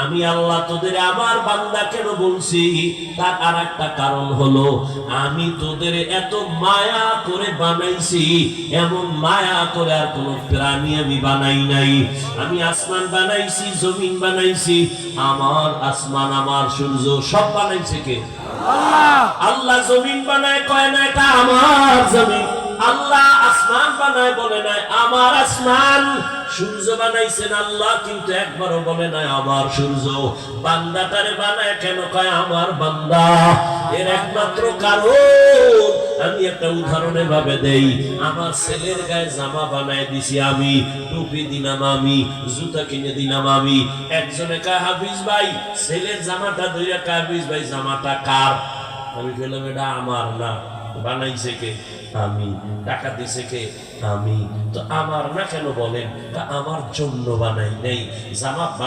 আমি আল্লাহ তোদের আমার বান্দা কেন বলছি, তার আর একটা কারণ হলো আমি তোদের এত মায়া করে বানাইছি, এমন মায়া করে আর কোন প্রাণী আমি বানাই নাই। আমি আসমান বানাইছি, জমিন বানাইছি, আমার আসমান আমার সূর্য সব বানাইছে কে? আল্লাহ জমিন বানায় কয় না এটা আমার জমিন, আল্লাহ আসমান বানায় বলে নাই আমার আসমান, সূর্য বানাইছেন আল্লাহ কিন্তু একবারও বলে নাই আমার সূর্য। বান্দাটারে বানায় কেন কয় আমার বান্দা? এর একমাত্র কারণ আমি একটা উদাহরণে ভাবে দেই, আমার ছেলের গায়ে জামা বানায় দিছি আমি, টুপি দিলাম আমি, জুতা কিনে দিলাম আমি। একজনে কয় হাফিজ ভাই ছেলের জামাটা ধইরা কয় হাফিজ ভাই জামাটা কার? আমি বললাম এটা আমার না, বানাইছে কে? আমি। টাকা দিছে কে? আমি। তো আমার না কেন বলেন? তা আমার জন্য বানাই নেই জামা।